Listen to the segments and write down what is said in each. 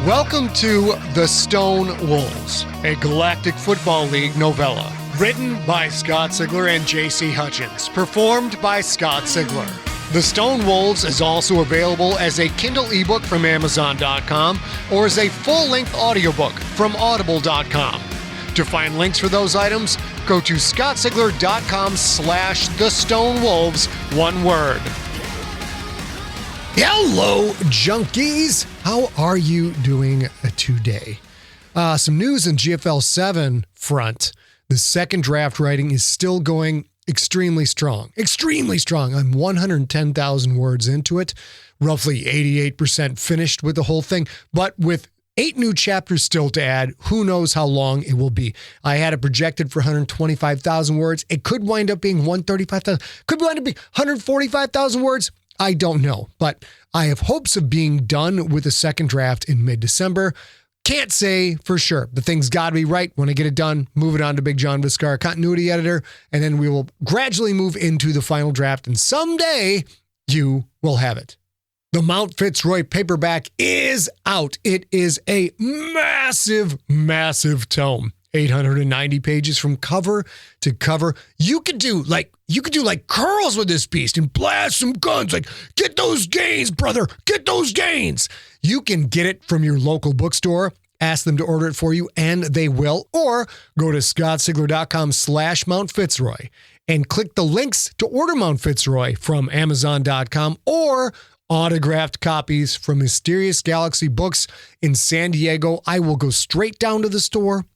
Welcome to The Stone Wolves, a Galactic Football League novella. Written by Scott Sigler and J.C. Hutchins. Performed by Scott Sigler. The Stone Wolves is also available as a Kindle ebook from Amazon.com or as a full-length audiobook from Audible.com. To find links for those items, go to scottsigler.com/thestonewolves, one word. Hello, junkies! How are you doing today? Some news in GFL 7 front. The second draft writing is still going extremely strong. Extremely strong. I'm 110,000 words into it, roughly 88% finished with the whole thing, but with 8 new chapters still to add, who knows how long it will be. I had it projected for 125,000 words. It could wind up being 135,000, could wind up being 145,000 words. I don't know, but I have hopes of being done with the second draft in mid-December. Can't say for sure. The thing's got to be right. When I get it done, move it on to Big John Viscar, continuity editor, and then we will gradually move into the final draft, and someday you will have it. The Mount Fitzroy paperback is out. It is a massive, massive tome. 890 pages from cover to cover. You could do like curls with this beast and blast some guns. Like, get those gains, brother. Get those gains. You can get it from your local bookstore. Ask them to order it for you, and they will. Or go to scottsigler.com/Mount Fitzroy and click the links to order Mount Fitzroy from Amazon.com or autographed copies from Mysterious Galaxy Books in San Diego. I will go straight down to the store.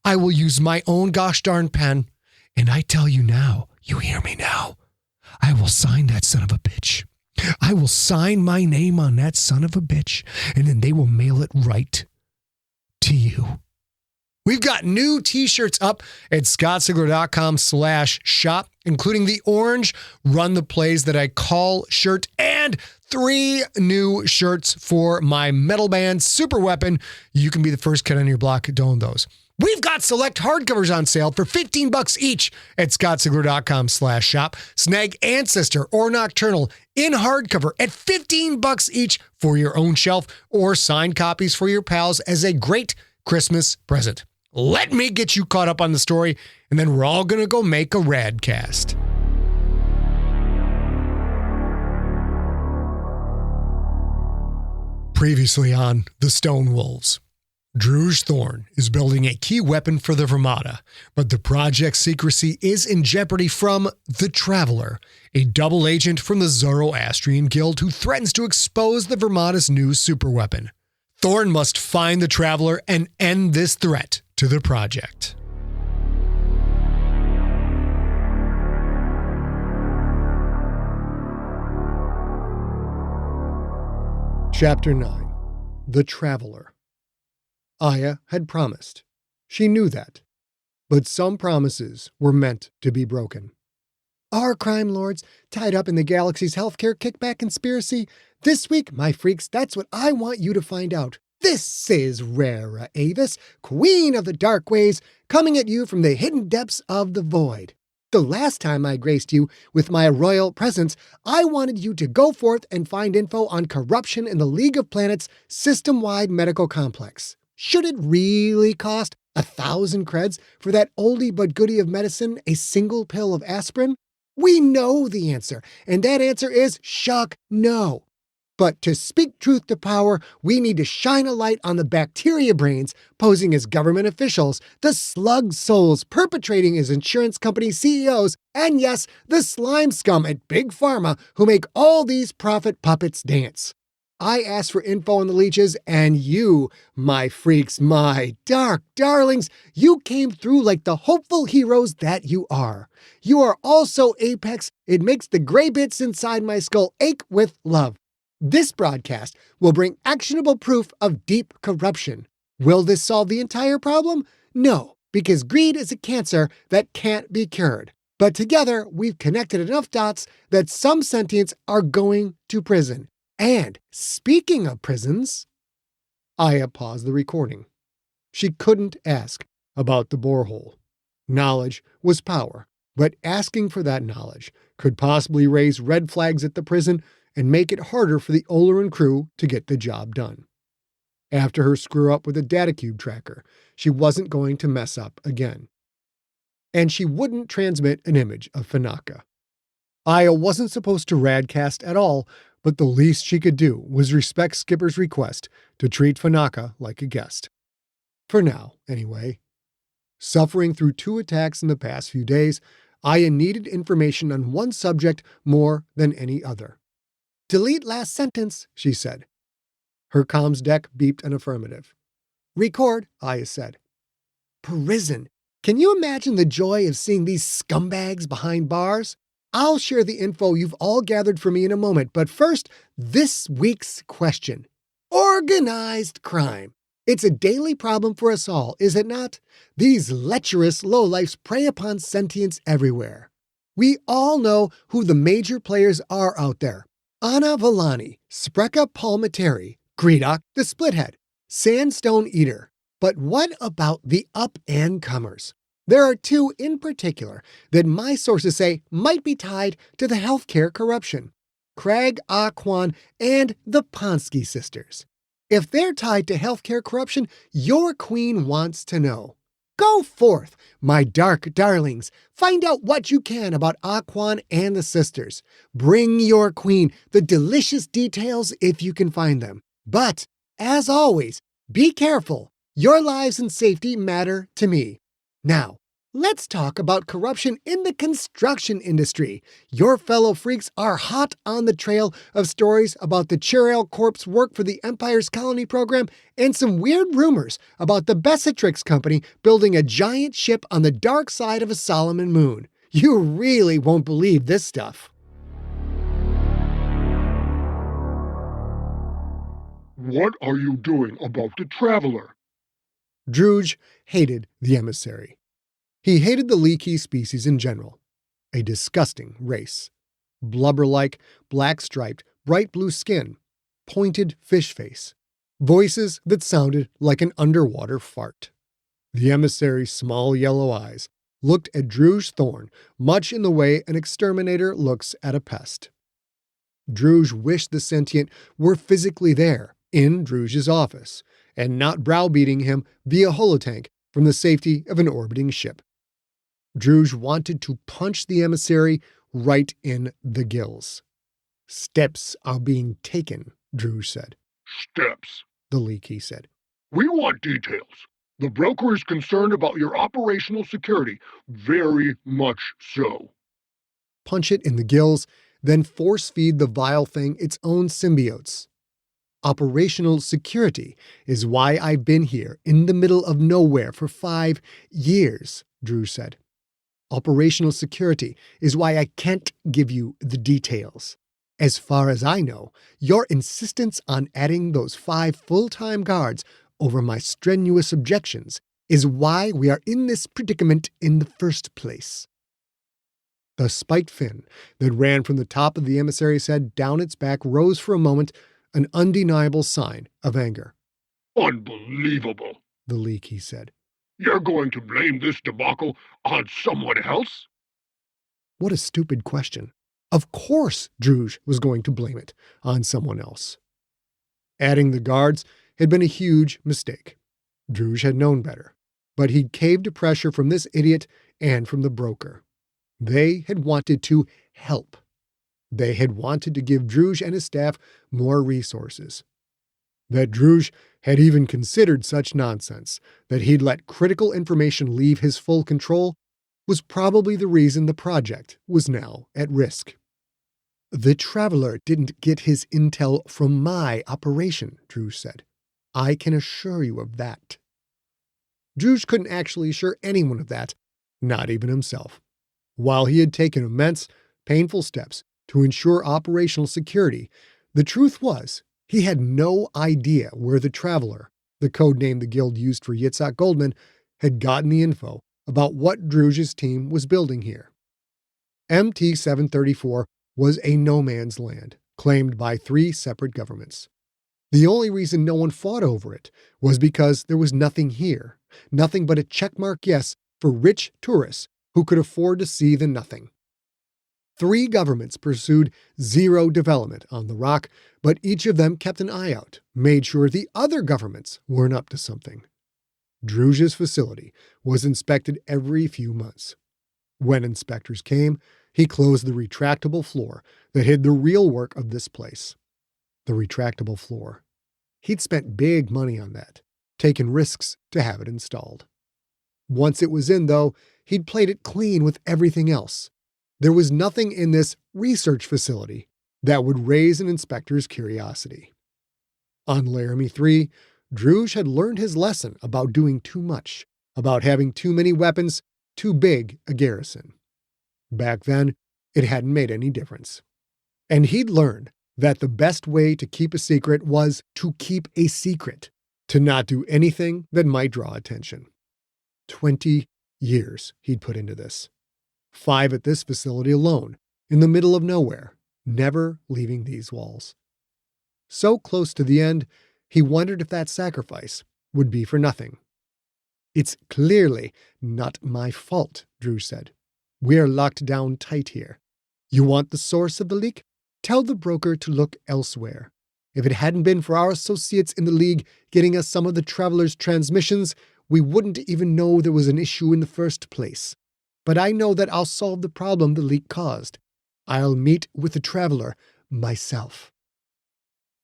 I will use my own gosh darn pen. And I tell you now, you hear me now, I will sign that son of a bitch. I will sign my name on that son of a bitch, and then they will mail it right to you. We've got new t-shirts up at scottsigler.com/shop, including the orange Run the Plays That I Call shirt and 3 new shirts for my metal band Superweapon. You can be the first kid on your block to own those. We've got select hardcovers on sale for $15 each at scottsigler.com/shop. Snag Ancestor or Nocturnal in hardcover at $15 each for your own shelf, or signed copies for your pals as a great Christmas present. Let me get you caught up on the story, and then we're all going to go make a Radcast. Previously on The Stone Wolves. Druj Thorne is building a key weapon for the Virmada, but the project's secrecy is in jeopardy from the Traveler, a double agent from the Zorastrian Guild who threatens to expose the Virmada's new superweapon. Thorne must find the Traveler and end this threat to the project. Chapter 9. The Traveler. Aya had promised. She knew that. But some promises were meant to be broken. Our crime lords tied up in the galaxy's healthcare kickback conspiracy? This week, my freaks, that's what I want you to find out. This is Rara Avis, Queen of the Dark Ways, coming at you from the hidden depths of the void. The last time I graced you with my royal presence, I wanted you to go forth and find info on corruption in the League of Planets system-wide medical complex. Should it really cost 1,000 creds for that oldie but goodie of medicine, a single pill of aspirin? We know the answer, and that answer is shuck no. But to speak truth to power, we need to shine a light on the bacteria brains posing as government officials, the slug souls perpetrating as insurance company CEOs, and yes, the slime scum at Big Pharma who make all these profit puppets dance. I asked for info on the leeches, and you, my freaks, my dark darlings, you came through like the hopeful heroes that you are. You are also Apex. It makes the gray bits inside my skull ache with love. This broadcast will bring actionable proof of deep corruption. Will this solve the entire problem? No, because greed is a cancer that can't be cured. But together, we've connected enough dots that some sentients are going to prison. And speaking of prisons, Aya paused the recording. She couldn't ask about the borehole. Knowledge was power, but asking for that knowledge could possibly raise red flags at the prison and make it harder for the Oleron crew to get the job done. After her screw-up with the datacube tracker, she wasn't going to mess up again. And she wouldn't transmit an image of Fanaka. Aya wasn't supposed to radcast at all, but the least she could do was respect Skipper's request to treat Fanaka like a guest. For now, anyway. Suffering through 2 attacks in the past few days, Aya needed information on one subject more than any other. "Delete last sentence," she said. Her comms deck beeped an affirmative. "Record," Aya said. "Prison. Can you imagine the joy of seeing these scumbags behind bars? I'll share the info you've all gathered for me in a moment, but first, this week's question. Organized crime. It's a daily problem for us all, is it not? These lecherous lowlifes prey upon sentience everywhere. We all know who the major players are out there. Anna Villani, Spreka Palmateri, Greedock the Splithead, Sandstone Eater. But what about the up-and-comers? There are 2 in particular that my sources say might be tied to the healthcare corruption. Craig Aquan and the Ponsky sisters. If they're tied to healthcare corruption, your queen wants to know. Go forth, my dark darlings. Find out what you can about Aquan and the sisters. Bring your queen the delicious details if you can find them. But, as always, be careful. Your lives and safety matter to me. Now, let's talk about corruption in the construction industry. Your fellow freaks are hot on the trail of stories about the Chirel Corp's work for the Empire's colony program and some weird rumors about the Bessatrix Company building a giant ship on the dark side of a Solomon moon. You really won't believe this stuff. What are you doing about the Traveler? Druj hated the emissary. He hated the leaky species in general. A disgusting race. Blubber-like, black-striped, bright blue skin. Pointed fish face. Voices that sounded like an underwater fart. The emissary's small yellow eyes looked at Druj Thorne much in the way an exterminator looks at a pest. Druj wished the sentient were physically there, in Druj's office, and not browbeating him via holotank from the safety of an orbiting ship. Druj wanted to punch the emissary right in the gills. "Steps are being taken," Druj said. "Steps," the leaky said. "We want details. The broker is concerned about your operational security, very much so." Punch it in the gills, then force-feed the vile thing its own symbiotes. Operational security is why I've been here in the middle of nowhere for 5 years, Druj said. Operational security is why I can't give you the details. As far as I know, your insistence on adding those 5 full-time guards over my strenuous objections is why we are in this predicament in the first place. The spiked fin that ran from the top of the emissary's head down its back rose for a moment, an undeniable sign of anger. "Unbelievable," the leaky said. "You're going to blame this debacle on someone else?" What a stupid question. Of course Druj was going to blame it on someone else. Adding the guards had been a huge mistake. Druj had known better, but he'd caved to pressure from this idiot and from the broker. They had wanted to help. They had wanted to give Druj and his staff more resources. That Druj had even considered such nonsense, that he'd let critical information leave his full control, was probably the reason the project was now at risk. The Traveler didn't get his intel from my operation, Druj said. I can assure you of that. Druj couldn't actually assure anyone of that, not even himself. While he had taken immense, painful steps to ensure operational security, the truth was he had no idea where the Traveler, the code name the guild used for Yitzhak Goldman, had gotten the info about what Druj's team was building here. MT-734 was a no-man's land, claimed by 3 separate governments. The only reason no one fought over it was because there was nothing here, nothing but a checkmark yes for rich tourists who could afford to see the nothing. 3 governments pursued zero development on the rock, but each of them kept an eye out, made sure the other governments weren't up to something. Druj's facility was inspected every few months. When inspectors came, he closed the retractable floor that hid the real work of this place. The retractable floor. He'd spent big money on that, taken risks to have it installed. Once it was in, though, he'd played it clean with everything else. There was nothing in this research facility that would raise an inspector's curiosity. On Laramie 3, Druj had learned his lesson about doing too much, about having too many weapons, too big a garrison. Back then, it hadn't made any difference. And he'd learned that the best way to keep a secret was to keep a secret, to not do anything that might draw attention. 20 years he'd put into this. 5 at this facility alone, in the middle of nowhere, never leaving these walls. So close to the end, he wondered if that sacrifice would be for nothing. "It's clearly not my fault," Druj said. "We're locked down tight here. You want the source of the leak? Tell the broker to look elsewhere. If it hadn't been for our associates in the League getting us some of the Traveler's transmissions, we wouldn't even know there was an issue in the first place. But I know that I'll solve the problem the leak caused. I'll meet with the Traveler myself."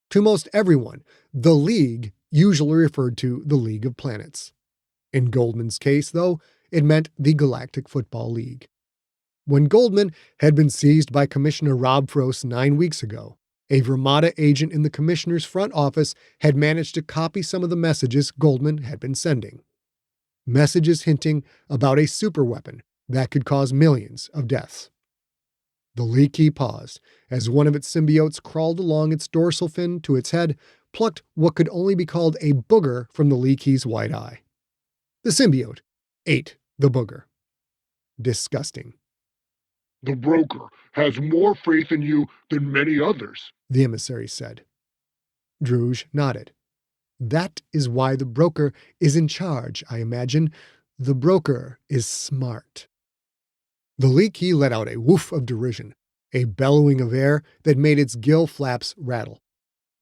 To most everyone, the League usually referred to the League of Planets. In Goldman's case, though, it meant the Galactic Football League. When Goldman had been seized by Commissioner Rob Frost 9 weeks ago, a Virmada agent in the commissioner's front office had managed to copy some of the messages Goldman had been sending. Messages hinting about a superweapon that could cause millions of deaths. The leaky paused as one of its symbiotes crawled along its dorsal fin to its head, plucked what could only be called a booger from the leaky's white eye. The symbiote ate the booger. Disgusting. "The broker has more faith in you than many others," the emissary said. Druj nodded. "That is why the broker is in charge, I imagine. The broker is smart." The leaky let out a woof of derision, a bellowing of air that made its gill flaps rattle.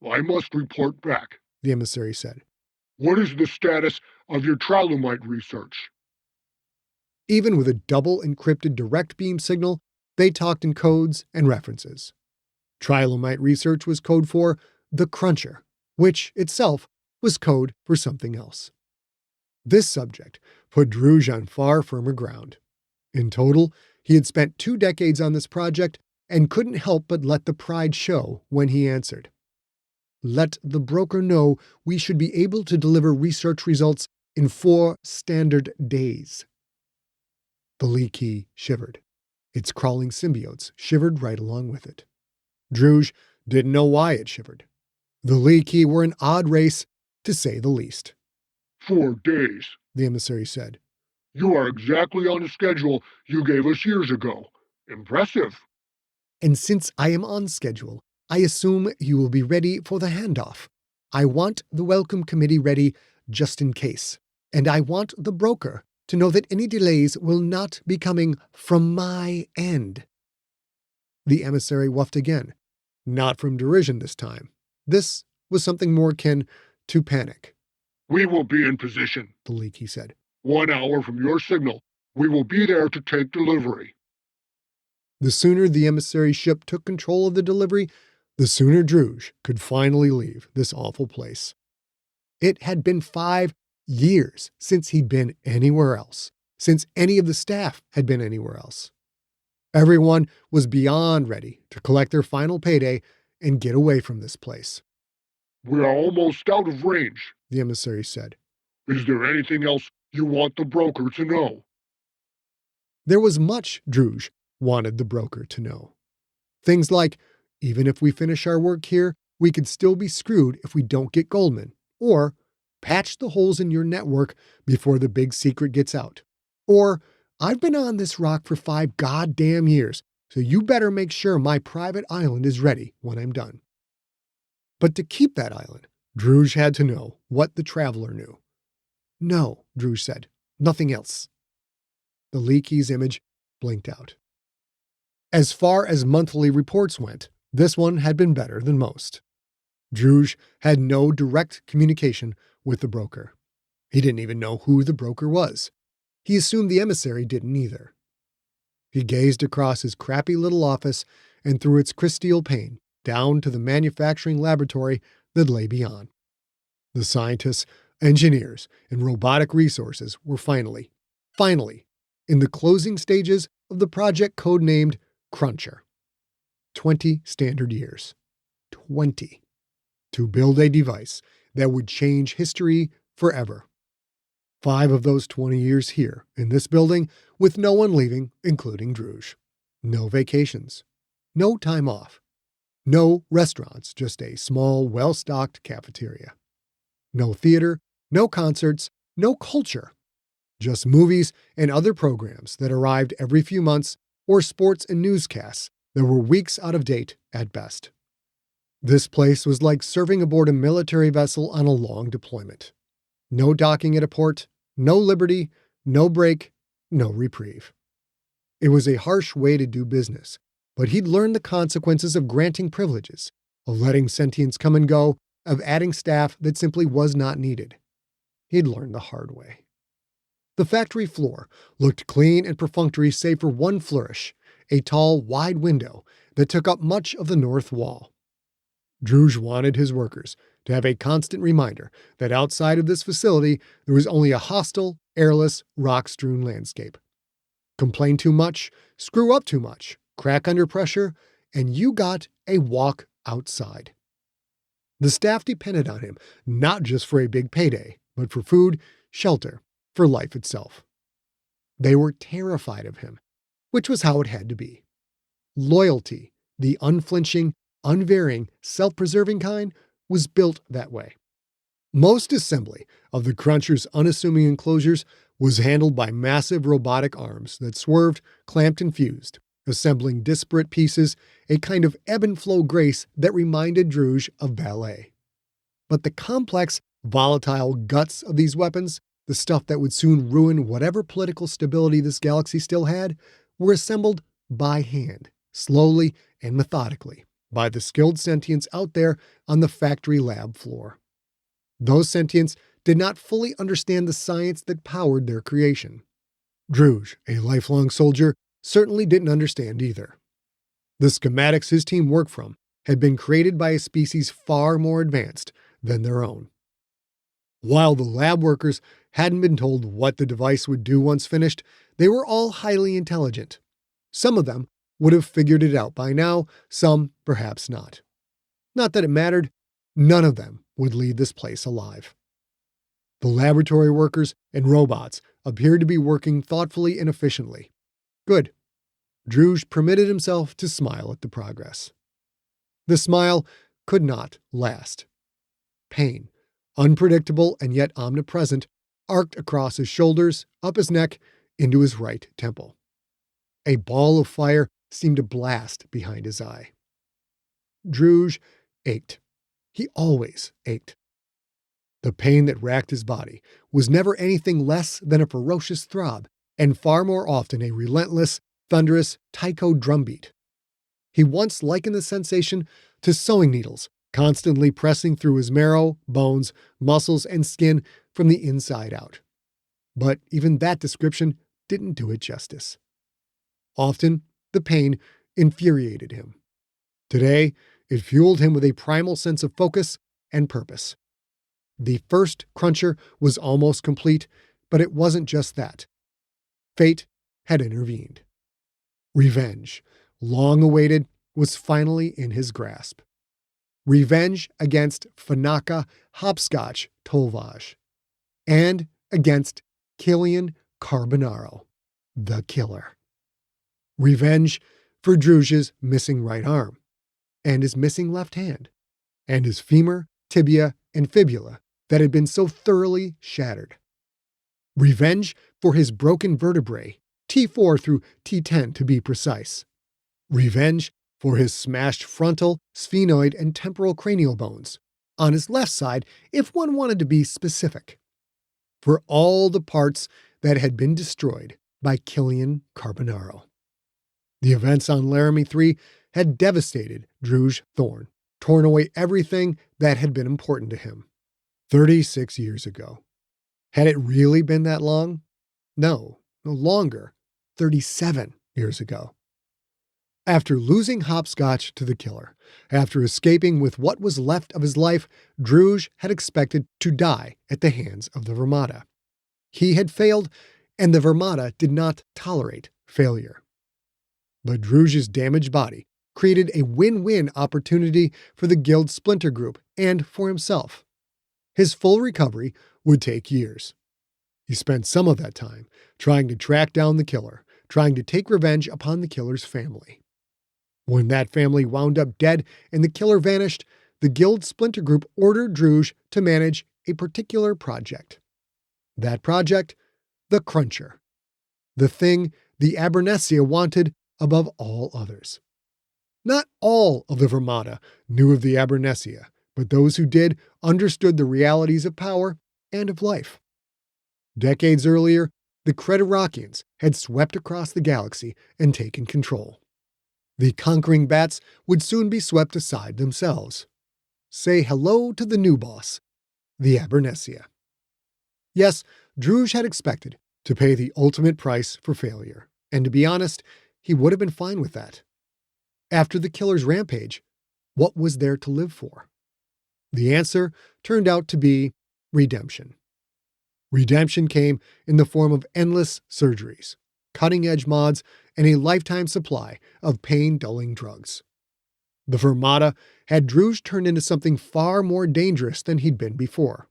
"I must report back," the emissary said. "What is the status of your trilomite research?" Even with a double encrypted direct beam signal, they talked in codes and references. Trilomite research was code for the Cruncher, which itself was code for something else. This subject put Druj on far firmer ground. In total, he had spent 2 decades on this project and couldn't help but let the pride show when he answered. "Let the broker know we should be able to deliver research results in 4 standard days." The leaky shivered. Its crawling symbiotes shivered right along with it. Druj didn't know why it shivered. The leaky were an odd race, to say the least. 4 days, the emissary said. "You are exactly on the schedule you gave us years ago. Impressive." "And since I am on schedule, I assume you will be ready for the handoff. I want the welcome committee ready just in case. And I want the broker to know that any delays will not be coming from my end." The emissary whuffed again, not from derision this time. This was something more akin to panic. "We will be in position," the leaky said. 1 hour from your signal. We will be there to take delivery." The sooner the emissary ship took control of the delivery, the sooner Druj could finally leave this awful place. It had been 5 years since he'd been anywhere else, since any of the staff had been anywhere else. Everyone was beyond ready to collect their final payday and get away from this place. "We are almost out of range," the emissary said. "Is there anything else you want the broker to know?" There was much Druj wanted the broker to know. Things like, even if we finish our work here, we could still be screwed if we don't get Goldman, or patch the holes in your network before the big secret gets out. Or, I've been on this rock for 5 goddamn years, so you better make sure my private island is ready when I'm done. But to keep that island, Druj had to know what the Traveler knew. "No," Druj said. "Nothing else." The leaky's image blinked out. As far as monthly reports went, this one had been better than most. Druj had no direct communication with the broker. He didn't even know who the broker was. He assumed the emissary didn't either. He gazed across his crappy little office and through its crystal pane down to the manufacturing laboratory that lay beyond. The scientists, engineers, and robotic resources were finally, in the closing stages of the project codenamed Cruncher. 20 standard years. 20. To build a device that would change history forever. 5 of those 20 years here, in this building, with no one leaving, including Druj. No vacations. No time off. No restaurants, just a small, well-stocked cafeteria. No theater, no concerts, no culture. Just movies and other programs that arrived every few months, or sports and newscasts that were weeks out of date at best. This place was like serving aboard a military vessel on a long deployment. No docking at a port, no liberty, no break, no reprieve. It was a harsh way to do business, but he'd learned the consequences of granting privileges, of letting sentience come and go, of adding staff that simply was not needed. He'd learned the hard way. The factory floor looked clean and perfunctory save for one flourish, a tall, wide window that took up much of the north wall. Druj wanted his workers to have a constant reminder that outside of this facility there was only a hostile, airless, rock-strewn landscape. Complain too much, screw up too much, crack under pressure, and you got a walk outside. The staff depended on him, not just for a big payday, but for food, shelter, for life itself. They were terrified of him, which was how it had to be. Loyalty, the unflinching, unvarying, self-preserving kind, was built that way. Most assembly of the Cruncher's unassuming enclosures was handled by massive robotic arms that swerved, clamped, and fused, assembling disparate pieces, a kind of ebb and flow grace that reminded Druj of ballet. But the complex, volatile guts of these weapons, the stuff that would soon ruin whatever political stability this galaxy still had, were assembled by hand, slowly and methodically, by the skilled sentients out there on the factory lab floor. Those sentients did not fully understand the science that powered their creation. Druj, a lifelong soldier, certainly didn't understand either. The schematics his team worked from had been created by a species far more advanced than their own. While the lab workers hadn't been told what the device would do once finished, they were all highly intelligent. Some of them would have figured it out by now, some perhaps not. Not that it mattered, none of them would leave this place alive. The laboratory workers and robots appeared to be working thoughtfully and efficiently. Good. Druj permitted himself to smile at the progress. The smile could not last. Pain, unpredictable and yet omnipresent, arced across his shoulders, up his neck, into his right temple. A ball of fire seemed to blast behind his eye. Druj ached. He always ached. The pain that racked his body was never anything less than a ferocious throb, and far more often a relentless, thunderous taiko drumbeat. He once likened the sensation to sewing needles constantly pressing through his marrow, bones, muscles, and skin from the inside out. But even that description didn't do it justice. Often, the pain infuriated him. Today, it fueled him with a primal sense of focus and purpose. The first Cruncher was almost complete, but it wasn't just that. Fate had intervened. Revenge, long awaited, was finally in his grasp. Revenge against Fanaka Hopscotch Tolvaj. And against Killian Carbonaro, the killer. Revenge for Druj's missing right arm, and his missing left hand, and his femur, tibia, and fibula that had been so thoroughly shattered. Revenge for his broken vertebrae, T4 through T10 to be precise. Revenge for his smashed frontal, sphenoid, and temporal cranial bones, on his left side if one wanted to be specific. For all the parts that had been destroyed by Killian Carbonaro. The events on Laramie 3 had devastated Druj Thorne, torn away everything that had been important to him. 36 years ago. Had it really been that long? No longer. 37 years ago. After losing hopscotch to the killer, after escaping with what was left of his life, Druj had expected to die at the hands of the Virmada. He had failed, and the Virmada did not tolerate failure. But Druj's damaged body created a win-win opportunity for the Guild's splinter group and for himself. His full recovery would take years. He spent some of that time trying to track down the killer, trying to take revenge upon the killer's family. When that family wound up dead and the killer vanished, the Guild splinter group ordered Druj to manage a particular project. That project? The Cruncher. The thing the Abernetsia wanted above all others. Not all of the Virmada knew of the Abernetsia, but those who did understood the realities of power and of life. Decades earlier, the Creterakians had swept across the galaxy and taken control. The conquering bats would soon be swept aside themselves. Say hello to the new boss, the Abernetsia. Yes, Druj had expected to pay the ultimate price for failure, and to be honest, he would have been fine with that. After the killer's rampage, what was there to live for? The answer turned out to be redemption. Redemption came in the form of endless surgeries, cutting-edge mods, and a lifetime supply of pain-dulling drugs. The Virmada had Druj turned into something far more dangerous than he'd been before.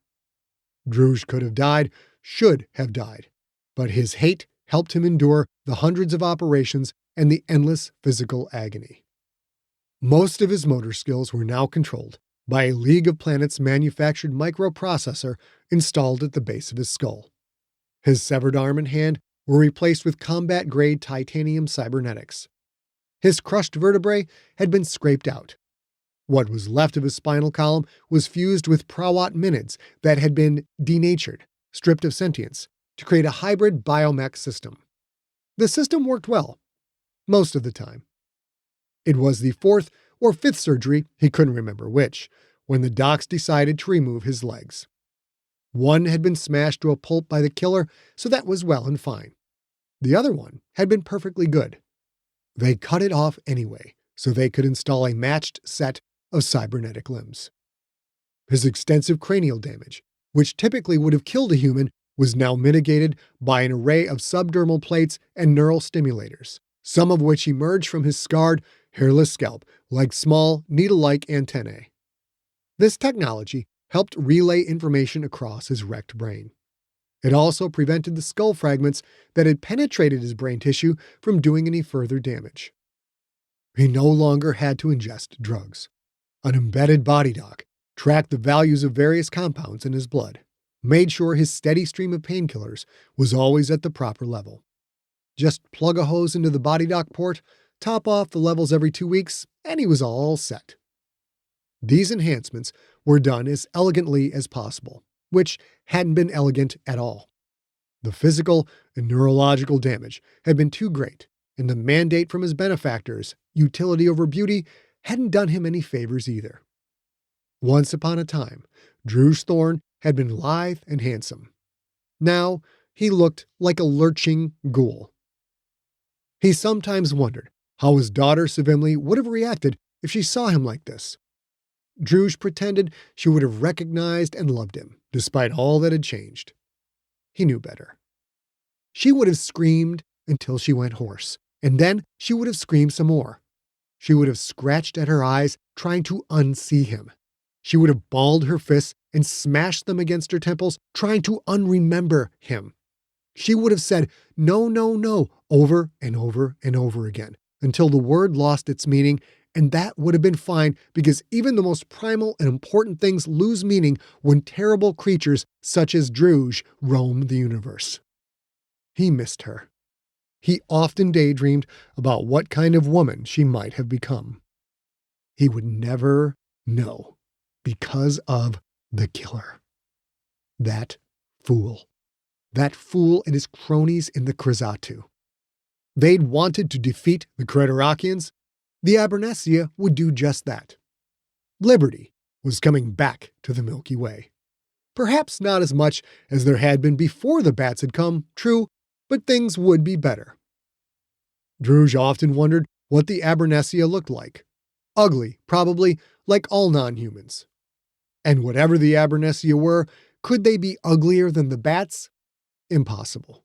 Druj could have died, should have died, but his hate helped him endure the hundreds of operations and the endless physical agony. Most of his motor skills were now controlled by a League of Planets manufactured microprocessor installed at the base of his skull. His severed arm and hand were replaced with combat-grade titanium cybernetics. His crushed vertebrae had been scraped out. What was left of his spinal column was fused with Prawat minids that had been denatured, stripped of sentience, to create a hybrid biomech system. The system worked well, most of the time. It was the fourth or fifth surgery, he couldn't remember which, when the docs decided to remove his legs. One had been smashed to a pulp by the killer, so that was well and fine. The other one had been perfectly good. They cut it off anyway, so they could install a matched set of cybernetic limbs. His extensive cranial damage, which typically would have killed a human, was now mitigated by an array of subdermal plates and neural stimulators, some of which emerged from his scarred, hairless scalp like small, needle-like antennae. This technology helped relay information across his wrecked brain. It also prevented the skull fragments that had penetrated his brain tissue from doing any further damage. He no longer had to ingest drugs. An embedded body doc tracked the values of various compounds in his blood, made sure his steady stream of painkillers was always at the proper level. Just plug a hose into the body doc port, top off the levels every 2 weeks, and he was all set. These enhancements were done as elegantly as possible, which hadn't been elegant at all. The physical and neurological damage had been too great, and the mandate from his benefactors, utility over beauty, hadn't done him any favors either. Once upon a time, Druj Thorne had been lithe and handsome. Now he looked like a lurching ghoul. He sometimes wondered how his daughter Savimli would have reacted if she saw him like this. Druj pretended she would have recognized and loved him, despite all that had changed. He knew better. She would have screamed until she went hoarse, and then she would have screamed some more. She would have scratched at her eyes, trying to unsee him. She would have balled her fists and smashed them against her temples, trying to unremember him. She would have said, "No, no, no," over and over and over again, until the word lost its meaning, and that would have been fine because even the most primal and important things lose meaning when terrible creatures such as Druj roam the universe. He missed her. He often daydreamed about what kind of woman she might have become. He would never know because of the killer. That fool. That fool and his cronies in the Krasatu. They'd wanted to defeat the Creterakians. The Abernetsia would do just that. Liberty was coming back to the Milky Way. Perhaps not as much as there had been before the bats had come, true, but things would be better. Druj often wondered what the Abernethyia looked like. Ugly, probably, like all non-humans. And whatever the Abernethyia were, could they be uglier than the bats? Impossible.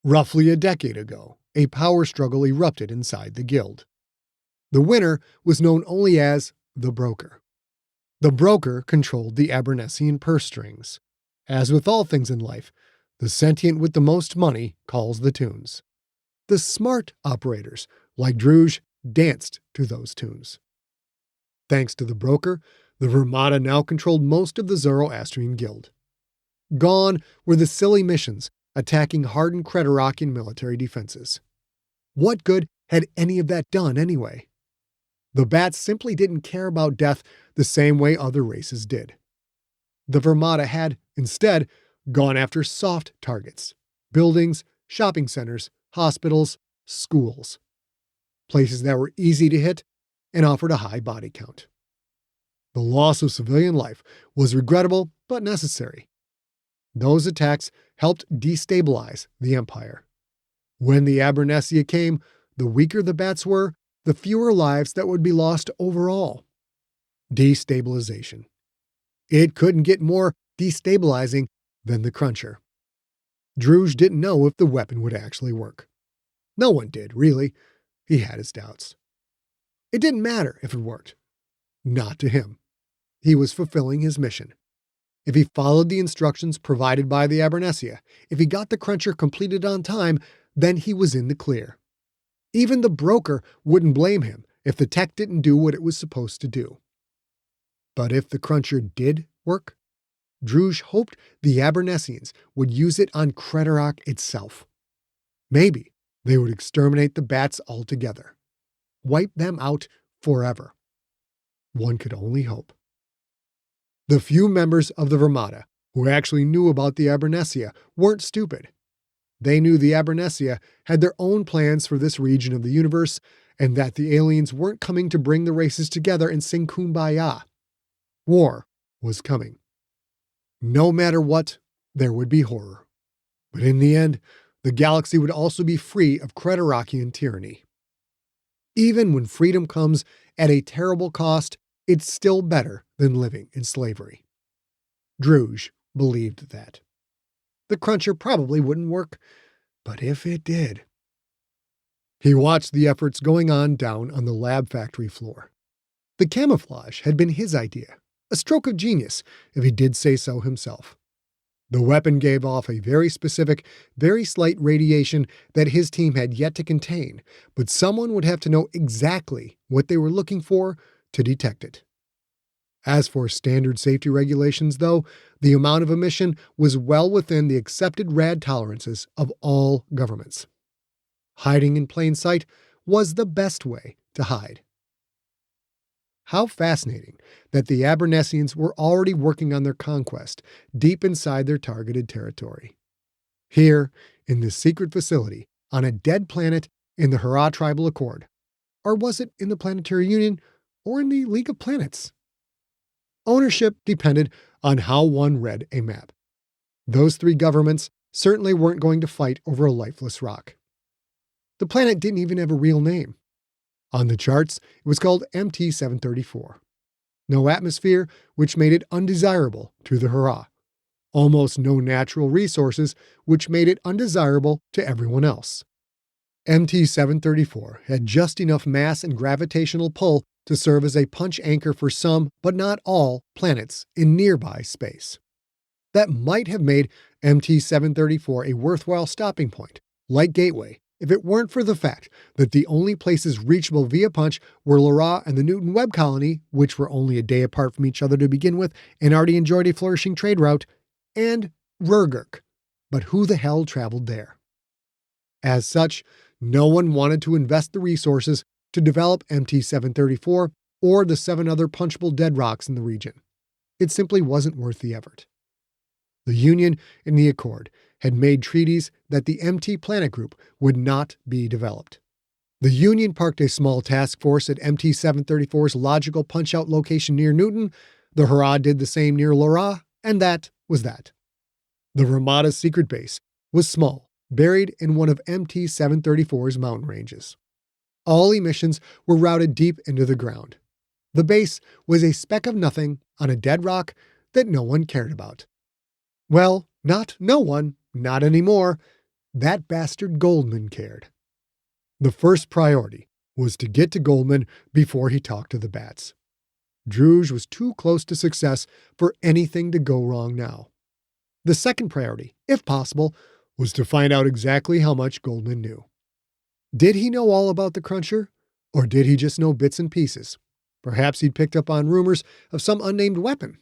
Roughly a decade ago, a power struggle erupted inside the guild. The winner was known only as the Broker. The Broker controlled the Abernethian purse strings. As with all things in life, the sentient with the most money calls the tunes. The smart operators, like Druj, danced to those tunes. Thanks to the Broker, the Virmada now controlled most of the Zoroastrian Guild. Gone were the silly missions attacking hardened Creterakian military defenses. What good had any of that done anyway? The bats simply didn't care about death the same way other races did. The Virmada had, instead, gone after soft targets: buildings, shopping centers, hospitals, schools. Places that were easy to hit and offered a high body count. The loss of civilian life was regrettable but necessary. Those attacks helped destabilize the Empire. When the Abernethyia came, the weaker the bats were, the fewer lives that would be lost overall. Destabilization. It couldn't get more destabilizing than the Cruncher. Druj didn't know if the weapon would actually work. No one did, really. He had his doubts. It didn't matter if it worked. Not to him. He was fulfilling his mission. If he followed the instructions provided by the Abernethyia, if he got the Cruncher completed on time, then he was in the clear. Even the Broker wouldn't blame him if the tech didn't do what it was supposed to do. But if the Cruncher did work, Druj hoped the Abernethians would use it on Creterac itself. Maybe they would exterminate the bats altogether. Wipe them out forever. One could only hope. The few members of the Virmada who actually knew about the Abernethyia weren't stupid. They knew the Abernethyia had their own plans for this region of the universe, and that the aliens weren't coming to bring the races together and sing Kumbaya. War was coming. No matter what, there would be horror. But in the end, the galaxy would also be free of Creterakian tyranny. Even when freedom comes at a terrible cost, it's still better than living in slavery. Druj believed that. The Cruncher probably wouldn't work, but if it did... He watched the efforts going on down on the lab factory floor. The camouflage had been his idea, a stroke of genius, if he did say so himself. The weapon gave off a very specific, very slight radiation that his team had yet to contain, but someone would have to know exactly what they were looking for to detect it. As for standard safety regulations, though, the amount of emission was well within the accepted rad tolerances of all governments. Hiding in plain sight was the best way to hide. How fascinating that the Abernethians were already working on their conquest deep inside their targeted territory. Here, in this secret facility, on a dead planet in the Hurrah Tribal Accord. Or was it in the Planetary Union or in the League of Planets? Ownership depended on how one read a map. Those three governments certainly weren't going to fight over a lifeless rock. The planet didn't even have a real name. On the charts, it was called MT-734. No atmosphere, which made it undesirable to the Hurrah. Almost no natural resources, which made it undesirable to everyone else. MT-734 had just enough mass and gravitational pull to serve as a punch anchor for some, but not all, planets in nearby space. That might have made MT-734 a worthwhile stopping point, like Gateway, if it weren't for the fact that the only places reachable via punch were Lara and the Newton Webb Colony, which were only a day apart from each other to begin with and already enjoyed a flourishing trade route, and Riekeberg. But who the hell traveled there? As such, no one wanted to invest the resources to develop MT-734 or the 7 other punchable dead rocks in the region. It simply wasn't worth the effort. The Union and the Accord had made treaties that the MT Planet Group would not be developed. The Union parked a small task force at MT-734's logical punch-out location near Newton, the Hurrah did the same near Laura, and that was that. The Virmada's secret base was small, buried in one of MT-734's mountain ranges. All emissions were routed deep into the ground. The base was a speck of nothing on a dead rock that no one cared about. Well, not no one, not anymore. That bastard Goldman cared. The first priority was to get to Goldman before he talked to the bats. Druj was too close to success for anything to go wrong now. The second priority, if possible, was to find out exactly how much Goldman knew. Did he know all about the Cruncher, or did he just know bits and pieces? Perhaps he'd picked up on rumors of some unnamed weapon.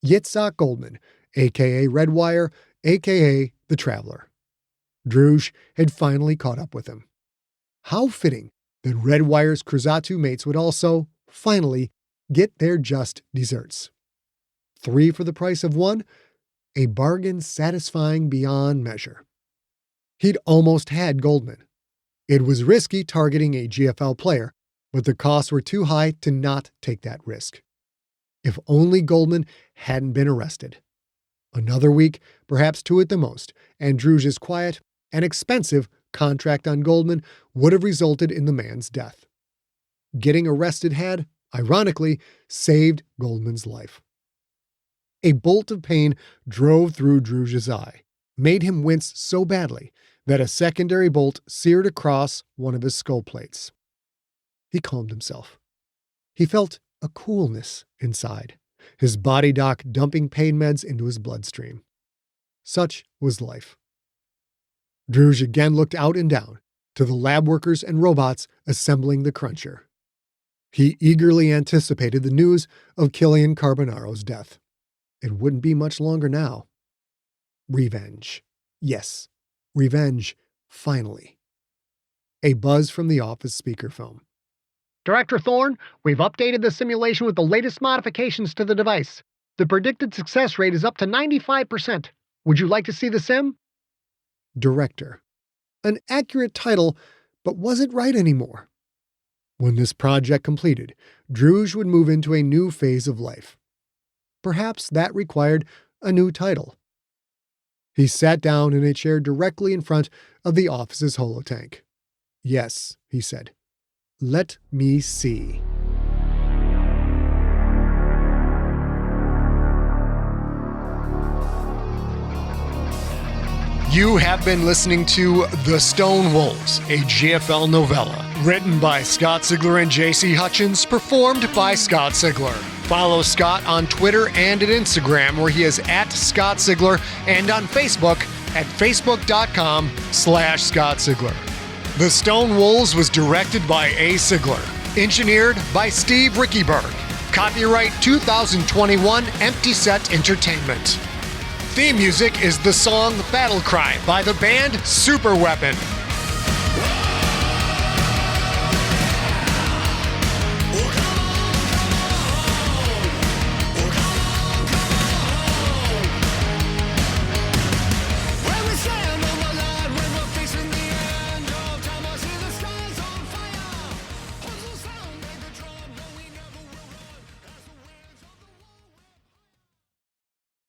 Yitzhak Goldman, a.k.a. Redwire, a.k.a. the Traveler. Druj had finally caught up with him. How fitting that Redwire's Kruzatu mates would also, finally, get their just desserts. 3 for the price of 1, a bargain satisfying beyond measure. He'd almost had Goldman. It was risky targeting a GFL player, but the costs were too high to not take that risk. If only Goldman hadn't been arrested. Another week, perhaps 2 at the most, and Druj's quiet and expensive contract on Goldman would have resulted in the man's death. Getting arrested had, ironically, saved Goldman's life. A bolt of pain drove through Druj's eye, made him wince so badly that a secondary bolt seared across one of his skull plates. He calmed himself. He felt a coolness inside, his body doc dumping pain meds into his bloodstream. Such was life. Druj again looked out and down to the lab workers and robots assembling the Cruncher. He eagerly anticipated the news of Killian Carbonaro's death. It wouldn't be much longer now. Revenge. Yes, revenge, finally. A buzz from the office speakerphone. Director Thorne, we've updated the simulation with the latest modifications to the device. The predicted success rate is up to 95%. Would you like to see the sim? Director. An accurate title, but was it right anymore? When this project completed, Druj would move into a new phase of life. Perhaps that required a new title. He sat down in a chair directly in front of the office's holotank. Yes, he said. Let me see. You have been listening to The Stone Wolves, a GFL novella, written by Scott Sigler and J.C. Hutchins, performed by Scott Sigler. Follow Scott on Twitter and at Instagram, where he is at Scott Sigler, and on Facebook at facebook.com/Scott Sigler. The Stone Wolves was directed by A. Sigler, engineered by Steve Riekeberg. Copyright 2021 Empty Set Entertainment. Theme music is the song Battle Cry by the band Superweapon.